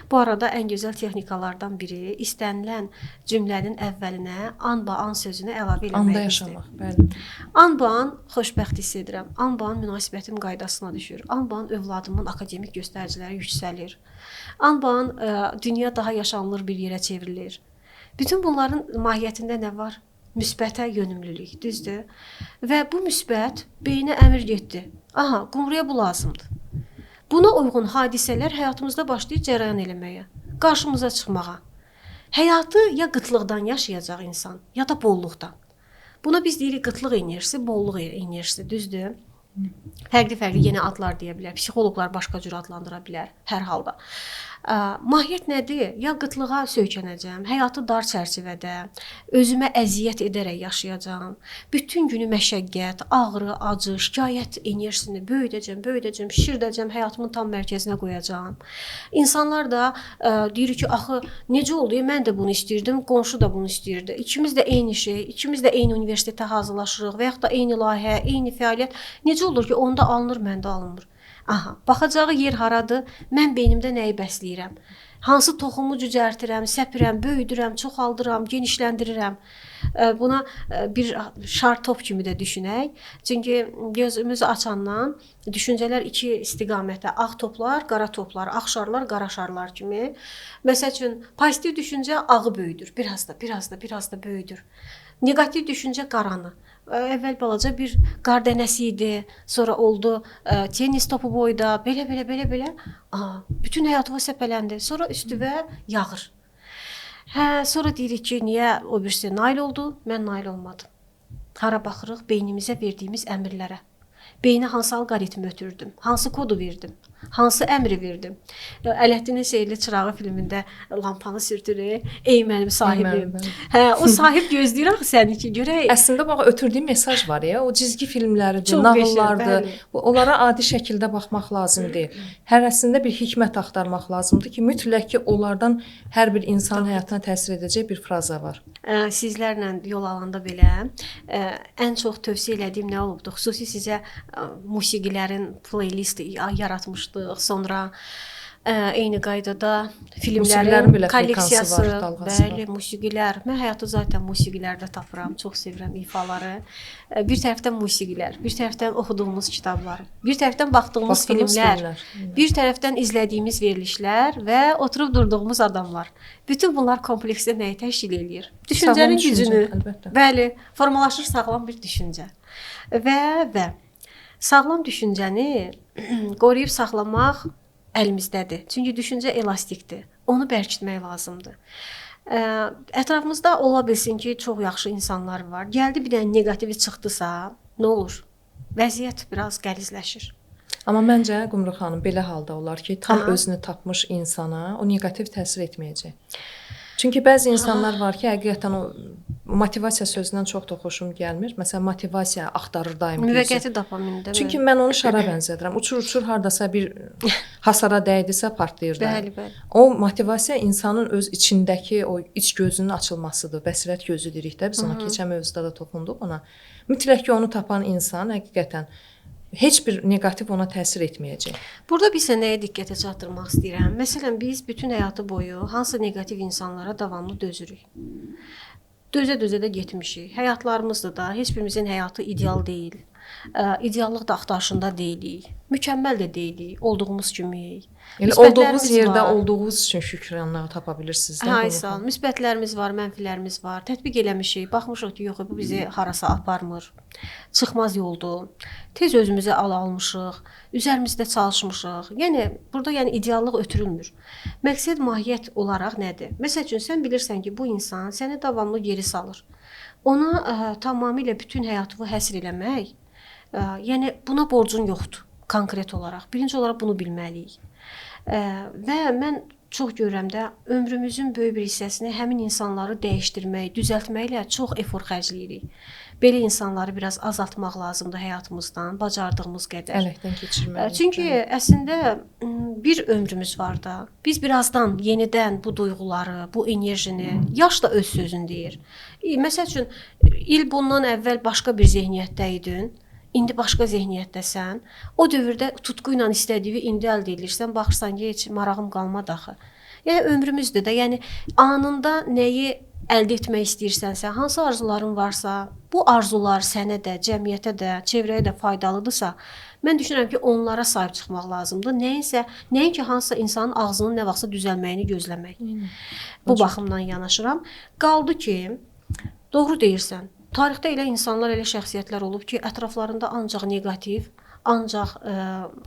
S1: Bu arada ən gözəl texnikalardan biri istənilən cümlənin əvvəlinə an-ba-an sözünü əlavə eləməkdir.
S2: Anda yaşamaq, bəli.
S1: An-ban xoşbəxt hiss edirəm. An-ban münasibətim qaydasına düşür. An-ban övladımın akademik göstəriciləri yüksəlir. An-ban dünya daha yaşanılır bir yerə çevrilir. Bütün bunların mahiyyətində nə var? Müsbətə yönümlülük, düzdür? Və bu müsbət beyinə əmr getdi. Aha, qumruya bu lazımdır. Buna uyğun hadisələr həyatımızda başlayır cərəyan eləməyə, qarşımıza çıxmağa. Həyatı ya qıtlıqdan yaşayacaq insan, ya da bolluqdan. Buna biz deyirik qıtlıq enerjisi, bolluq enerjisi, düzdür? Fərqli-fərqli yeni adlar deyə bilər. Psixoloqlar başqa cür adlandıra bilər hər halda. Mahiyyət nədir? Ya qıtlığa söykənəcəm, həyatı dar çərçivədə, özümə əziyyət edərək yaşayacağam. Bütün günü məşəqqət, ağrı, acı, şikayət enerjisini böyüdəcəm, şişirdəcəm, həyatımın tam mərkəzinə qoyacağam. İnsanlar da deyir ki, axı necə oldu? Mən də bunu istəyirdim, qonşu da bunu istəyirdi. İkimiz də eyni şey, ikimiz də eyni universitetə hazırlaşırıq və yaxud da eyni layihə, eyni fəaliyyət. Necə olur ki, onda alınır, məndə alınmır? Aha, baxacağı yer haradır? Mən beynimdə nəyi bəsləyirəm? Hansı toxumu cücərtirəm, səpirəm, böyüdürəm, çoxaldıram, genişləndirirəm? Buna bir şar top kimi də düşünək. Çünki gözümüzü açandan düşüncələr iki istiqamətə, ağ toplar, qara toplar, ağ şarlar, qara şarlar kimi. Məsəl üçün, pozitiv düşüncə ağı böyüdür, biraz da böyüdür. Negativ düşüncə qaranı. Əvvəl balaca bir qar dənəsi idi, sonra oldu tenis topu boyda, belə. Bütün həyatıma səpələndi, sonra üstüvə yağır. Sonra deyirik ki, niyə o birisi nail oldu, mən nail olmadım. Hara baxırıq? Beynimizə verdiyimiz əmrlərə. Beyinə hansı alqoritmi ötürdüm, hansı kodu verdim. Hansı əmri verdi? Ələddinin Sehirli Çırağı filmində lampanı sürtürür. Ey mənim sahibim. Hə, o sahib gözləyir axı səni ki, görək.
S2: Əslində bax ötürdüyü mesaj var ya, o cizgi filmləridir,
S1: Çox
S2: nağıllardır.
S1: qəşəng,
S2: Onlara adi şəkildə baxmaq lazım deyil. Hərəsində bir hikmət axtarmaq lazımdır ki, mütləq ki, onlardan hər bir insan həyatına təsir edəcək bir fraza var.
S1: Sizlərlə yol alanda belə ən çox tövsiyə elədiyim nə olubdu? Xüsusi sizə musiqilərin playlisti yaratmışdıq. Sonra eyni qaydada
S2: Musiqilərin belə
S1: filmlərin kolleksiyası,
S2: frekansı var, dalğası
S1: bəli, musiqilər. Mən həyatı zaten musiqilərdə tapıram. Çox sevirəm ifaları. Bir tərəfdən musiqilər, bir tərəfdən oxuduğumuz kitablar, bir tərəfdən baxdığımız filmlər, bir tərəfdən izlədiyimiz verilişlər və oturub durduğumuz adamlar. Bütün bunlar kompleksdə nəyi təşkil eləyir? Düşüncənin gücünü.
S2: Əlbəttə.
S1: Bəli, formalaşır sağlam bir düşüncə. Və sağlam düşüncəni qoruyub saxlamaq əlimizdədir. Çünki düşüncə elastikdir. Onu bərkitmək lazımdır. Ətrafımızda ola bilsin ki, çox yaxşı insanlar var. Gəldi bir dənə neqativi çıxdısa, nə olur? Vəziyyət biraz qəlizləşir.
S2: Amma məncə Qumru xanım belə halda olar ki, tam özünü tapmış insana o neqativ təsir etməyəcək. Çünki bəzi insanlar var ki, həqiqətən o motivasiya sözündən çox da xoşum gəlmir. Məsələn, motivasiya axtarır daim.
S1: Müvəqqəti dopamindir.
S2: Çünki mən onu şara bənzədirəm. Uçur hardasa bir hasara dəydisə partlayır da.
S1: Bəli, bəli.
S2: O motivasiya insanın öz içindəki o iç gözünün açılmasıdır. Bəsirət gözü deyirik də biz ona. Keçən mövzuda da toxunduq ona. Mütləq ki, onu tapan insan həqiqətən heç bir neqativ ona təsir etməyəcək.
S1: Burada bir nəyə diqqətə çatdırmaq istəyirəm. Məsələn, biz bütün həyatı boyu hansı neqativ insanlara davamlı dözürük. Dözə-dözə də getmişik. Həyatlarımızda da heç birimizin həyatı ideal deyil. İdeallıq da axtarışında deyilik. Mükəmməl də deyilik. Olduğumuz kimiyik.
S2: Elə olduğunuz yerdə olduğunuz üçün şükranlığı tapa bilirsiniz də.
S1: Hay sağ ol. Müsbətlərimiz var, mənfilərimiz var. Tətbiq eləmişik. Baxmışıq ki, yox, bu bizi harasa aparmır. Çıxmaz yoldur. Tez özümüzə almışıq. Üzərimizdə çalışmışıq. Yəni burada ideallıq ötürülmür. Məqsəd mahiyyət olaraq nədir? Məsəl üçün sən bilirsən ki, bu insan səni davamlı geri salır. Ona tamamilə bütün həyatını həsr eləmək, yəni buna borcun yoxdur konkret olaraq. Birinci olaraq bunu bilməliyik. Və mən çox görürəm də ömrümüzün böyük bir hissəsini həmin insanları dəyişdirmək, düzəltməklə çox efor xərcləyirik. Belə insanları biraz azaltmaq lazımdır həyatımızdan, bacardığımız qədər.
S2: Ələkdən keçirməliyik.
S1: Çünki əslində bir ömrümüz var da. Biz birazdan yenidən bu duyğuları, bu enerjini, yaş da öz sözünü deyir. Məsəl üçün il bundan əvvəl başqa bir zehniyyətdə idin. İndi başqa zehniyyətdəsən. O dövrdə tutqu ilə istədiyi indi əldə edirsən, baxırsan ki, heç marağım qalmadı axı. Yəni ömrümüzdür də, yəni anında nəyi əldə etmək istəyirsənsə, hansı arzuların varsa, bu arzular sənə də, cəmiyyətə də, çevrəyə də faydalıdırsa, mən düşünürəm ki, onlara sahib çıxmaq lazımdır. Nəinki hansısa insanın ağzının nə vaxtsa düzəlməyini gözləmək. Bu baxımdan yanaşıram. Qaldı ki, doğru deyirsən. Tarixdə elə insanlar, elə şəxsiyyətlər olub ki, ətraflarında ancaq neqativ, ancaq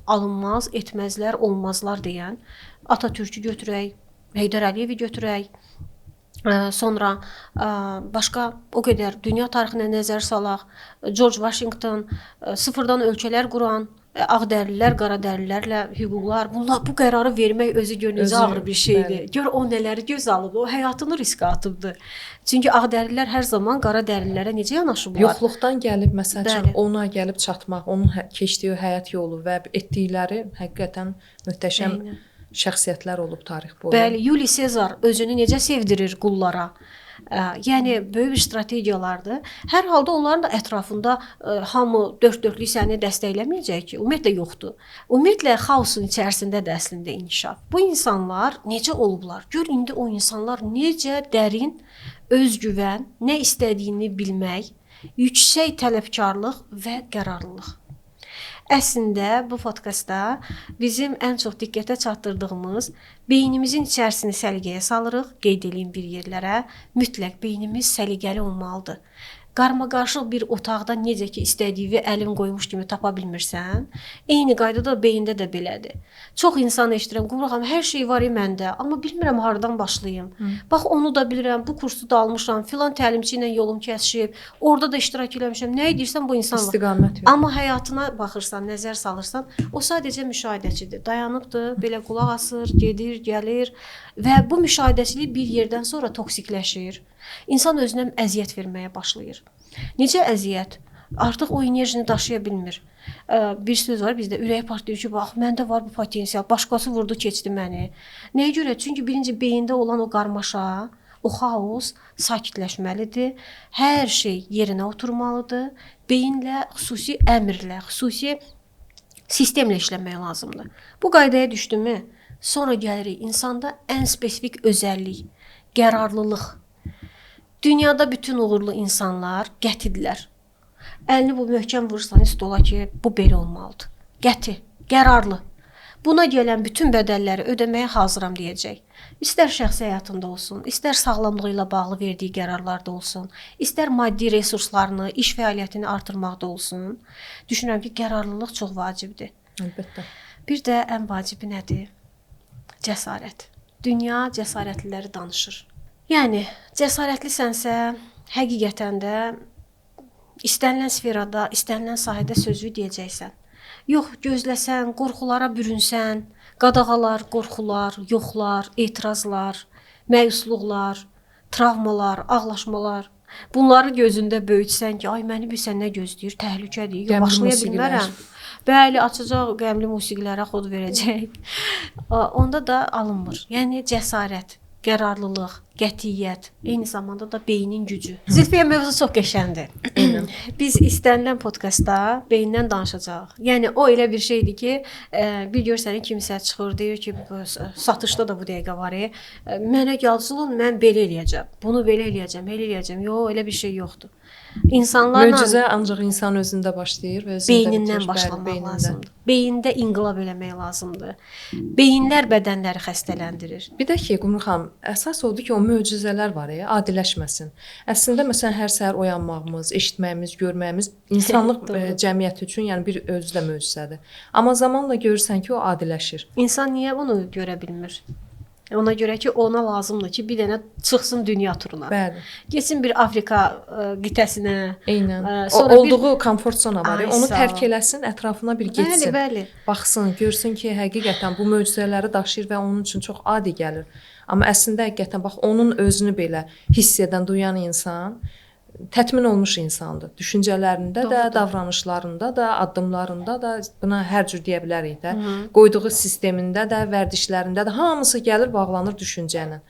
S1: alınmaz, etməzlər, olmazlar deyən Atatürk'ü götürək, Heydər Əliyevi götürək, sonra başqa o qədər dünya tarixinə nəzər salaq, George Washington, sıfırdan ölkələr quran, ağdərlilər, qaradərlilərlə hüquqlar, bunlar bu qərarı vermək özü gör necə ağır bir şeydir. Gör o nələri göz alıb, o həyatını riskə atıbdı. Çünki ağdərlilər hər zaman qaradərlilərə necə yanaşıblar?
S2: Yoxluqdan gəlib məsələn ona gəlib çatmaq, onun keçdiyi həyat yolu və etdikləri həqiqətən möhtəşəm şəxsiyyətlər olub tarix boyu.
S1: Bəli, Yuli Sezar özünü necə sevdirir qullara? Yəni böyük bir strategiyalardır. Hər halda onların da ətrafında hamı dörd-dörtlük səni dəstəkləməyəcək ki, ümumiyyətlə yoxdur. Ümumiyyətlə xaosun içərisindədir əslində inkişaf. Bu insanlar necə olublar? Gör indi o insanlar necə dərin özgüvən, nə istədiyini bilmək, yüksək tələbkarlıq və qərarlılıq. Əslində bu podkastda bizim ən çox diqqətə çatdırdığımız beynimizin içərisini səliqəyə salırıq, qeyd edeyim bir yerlərə. Mütləq beynimiz səliqəli olmalıdır. qarmaqarışıq bir otaqda necə ki istədiyi əlin qoymuş kimi tapa bilmirsən, eyni qaydada beyində də belədir. Çox insan eşidirəm, Qumruxam, hər şey var məndə, amma bilmirəm hardan başlayım. Bax onu da bilirəm, bu kursu da almışam, filan təlimçi ilə yolum kəsişib, orada da iştirak eləmişəm. Nə edirsən bu insan var.
S2: İstiqamət yox.
S1: Amma həyatına baxırsan, nəzər salırsan, o sadəcə müşahidəçidir. Dayanıbdır, belə qulaq asır, gedir, gəlir və bu müşahidəçilik bir yerdən sonra toksikləşir. İnsan özünə əziyyət verməyə başlayır. Necə əziyyət? Artıq o enerjini daşıya bilmir. Bir söz var bizdə, ürək partlayır ki, bax, məndə var bu potensial, başqası vurdu, keçdi məni. Nəyə görə? Çünki birinci beyində olan o qarmaşa, o xaos sakitləşməlidir. Hər şey yerinə oturmalıdır. Beyinlə, xüsusi əmrlə, xüsusi sistemlə işləmək lazımdır. Bu qaydaya düşdümü, sonra gəlirik insanda ən spesifik özəllik, qərarlılıq. Dünyada bütün uğurlu insanlar qətidirlər. Əlini bu möhkəm vurursan stola ki, bu belə olmalıdır. Qəti, qərarlı. Buna gələn bütün bədəlləri ödəməyə hazıram deyəcək. İstər şəxsi həyatında olsun, istər sağlamlığı ilə bağlı verdiyi qərarlarda olsun, istər maddi resurslarını, iş fəaliyyətini artırmaqda olsun. Düşünürəm ki, qərarlılıq çox vacibdir.
S2: Əlbəttə.
S1: Bir də ən vacibi nədir? Cəsarət. Dünya cəsarətliləri danışır. Yəni, cəsarətlisənsə, həqiqətən də istənilən sferada, istənilən sahədə sözü deyəcəksən. Yox, gözləsən, qorxulara bürünsən, qadağalar, qorxular, yoxlar, etirazlar, məyusluqlar, travmalar, ağlaşmalar, bunları gözündə böyütsən ki, ay məni bilsən nə gözləyir, təhlükədir, yox, başlaya bilmərəm. Bəli, açacaq qəmli musiqilərə xod verəcək. Onda da alınmır. Yəni cəsarət, qərarlılıq, qətiyyət, eyni zamanda da beynin gücü. Zülfiyə, mövzu çox qəşəngdir. Biz istənilən podkastda beyindən danışacağıq. Yəni o elə bir şeydir ki, bir görsənin kimsə çıxır, deyir ki, satışda da bu dəqiqə var. Mənə gəlsin, mən belə eləyəcəm. Bunu belə eləyəcəm, elə eləyəcəm. Yox, elə bir şey yoxdur. İnsanlarla
S2: Möcüzə ancaq insan özündə başlayır və özündə
S1: beynindən başlamaq lazımdır. Beyində inqilab eləmək lazımdır. Beyinlər bədənləri xəstələndirir.
S2: Bir də ki, Qumru xanım, əsas odur ki, o möcüzələr var ya, adiləşməsin. Əslində məsələn hər səhər oyanmağımız, eşitməyimiz, görməyimiz insanlıq cəmiyyəti üçün yəni bir özü də möcüzədir. Amma zamanla görürsən ki, o adiləşir.
S1: İnsan niyə bunu görə bilmir? Ona görə ki, ona lazımdır ki, bir dənə çıxsın dünya turuna.
S2: Bəli.
S1: Getsin bir Afrika qitəsinə.
S2: Eynən.
S1: Sonra
S2: Olduğu komfort zona var. Onu tərk eləsin, ətrafına bir getsin.
S1: Bəli.
S2: Baxsın, görsün ki, həqiqətən bu möcüzələri daşıyır və onun üçün çox adi gəlir. Amma əslində həqiqətən bax onun özünü belə hiss edən, duyan insan tətmin olmuş insandır. Düşüncələrində də, davranışlarında da, addımlarında da, buna hər cür deyə bilərik də. Qoyduğu sistemində də, vərdişlərində də hamısı gəlir, bağlanır düşüncə ilə.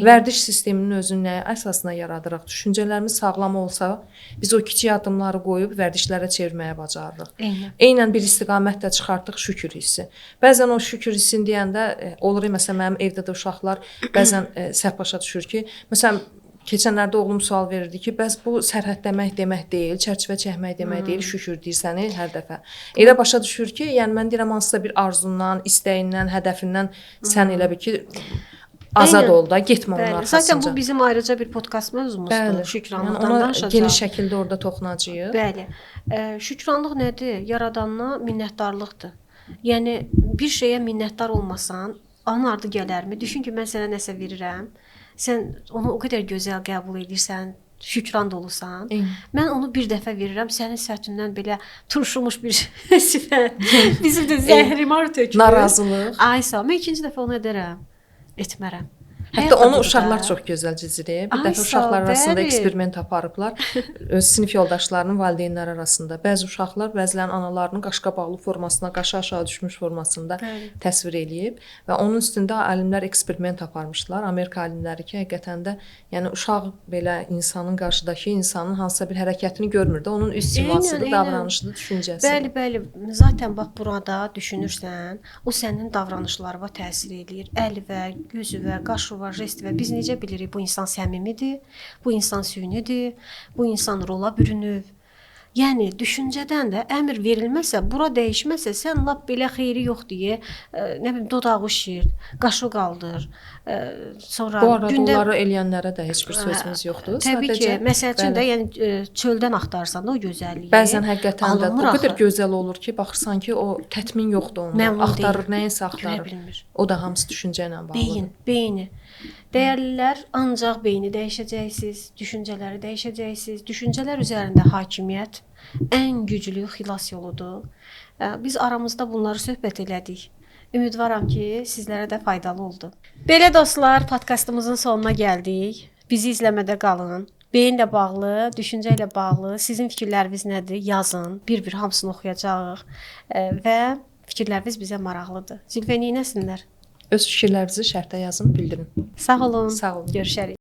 S2: Vərdiş sisteminin özünü nəyə əsasına yaradırıq? Düşüncələrimiz sağlam olsa, biz o kiçik addımları qoyub vərdişlərə çevirməyə bacarırıq. Eynən bir istiqamətlə çıxartdıq şükür hissi. Bəzən o şükür hissini deyəndə olur, məsələn, mənim evdə də uşaqlar bəzən səhv başa düşür ki, məsələn, keçənlərdə oğlum sual verirdi ki, bəs bu sərhədləmək demək deyil, çərçivə çəkmək demək deyil, şükür deyirsən hər dəfə. Elə başa düşür ki, yəni mən deyirəm hansısa bir arzundan, istəyindən, hədəfindən sən elə bil ki azad ol da, getmə onun arxasınca.
S1: Zaten bu bizim ayrıca bir podkast mövzumuzdur. Şükranlıqdan danışacağıq.
S2: Geniş şəkildə orada toxunacağıq.
S1: Bəli. Şükranlıq nədir? Yaradanına minnətdarlıqdır. Yəni bir şeyə minnətdar olmasan, anın ardı gələrmi? Düşün ki, mən sənə nəsə verirəm. Sən onu o qədər gözəl qəbul edirsən, şükran dolusan. Mən onu bir dəfə verirəm, sənin səhtindən belə turşulmuş bir sifət. Bizim də zəhrimar tökülür.
S2: Narazılıq.
S1: Aysa, mən ikinci dəfə onu edərəm. Etmərəm.
S2: Hətta onu uşaqlar çox gözəl cizir. Bir dəfə uşaqlar arasında eksperiment aparıblar. Öz sinif yoldaşlarının valideynləri arasında. Bəzi uşaqlar bəzilən analarının qaşqabaqlı formasına, qaşı aşağı düşmüş formasında təsvir eləyib və onun üstündə alimlər eksperiment aparmışlar. Amerika alimləri ki, həqiqətən də yəni uşaq belə insanın qarşıdakı insanın hansısa bir hərəkətini görmür də, onun üst simasıdır, davranışıdır, düşüncəsidir.
S1: Bəli. Zaten bax burada düşünürsən, o sənin davranışlarına təsir eləyir. Əlvə, gözüvə, qaşıvə, jest və biz necə bilirik bu insan səmimidir, bu insan süynidir, bu insan rola bürünüb. Yəni düşüncədən də əmr verilməsə, bura dəyişməsə, sən lap belə xeyri yox deyə, nə bilim dodağı şişir, qaşı qaldır. Sonra
S2: Bu arada onları eləyənlərə də heç bir sözümüz yoxdur.
S1: Təbii ki, məsəl üçün
S2: bəli,
S1: də yəni çöldən axtarsan da o gözəlliyi.
S2: bəzən həqiqətən də o
S1: alınmır
S2: qədər
S1: axı.
S2: gözəl olur ki, baxırsan ki, o tətmin yoxdur onda.
S1: Məmnun
S2: Axtarır,
S1: deyil.
S2: nəyinsə
S1: Görə
S2: axtarır.
S1: bilmir.
S2: O da hamısı düşüncə ilə bağlıdır.
S1: Beyni. Dəyərlilər, ancaq beyni dəyişəcəksiniz, düşüncələri dəyişəcəksiniz. Düşüncələr üzərində hakimiyyət ən güclü xilas yoludur. Biz aramızda bunları söhbət elədik. Ümidvaram ki, sizlərə də faydalı oldu. Belə dostlar, podkastımızın sonuna gəldik. Bizi izləmədə qalın. Beyinlə bağlı, düşüncə ilə bağlı sizin fikirləriniz nədir? Yazın. Bir-bir hamısını oxuyacağıq və fikirləriniz bizə maraqlıdır. Zülfə, neynəsinlər?
S2: Öz fikirlərinizi şərtə yazın, bildirin.
S1: Sağ olun.
S2: Sağ olun.
S1: Görüşərik.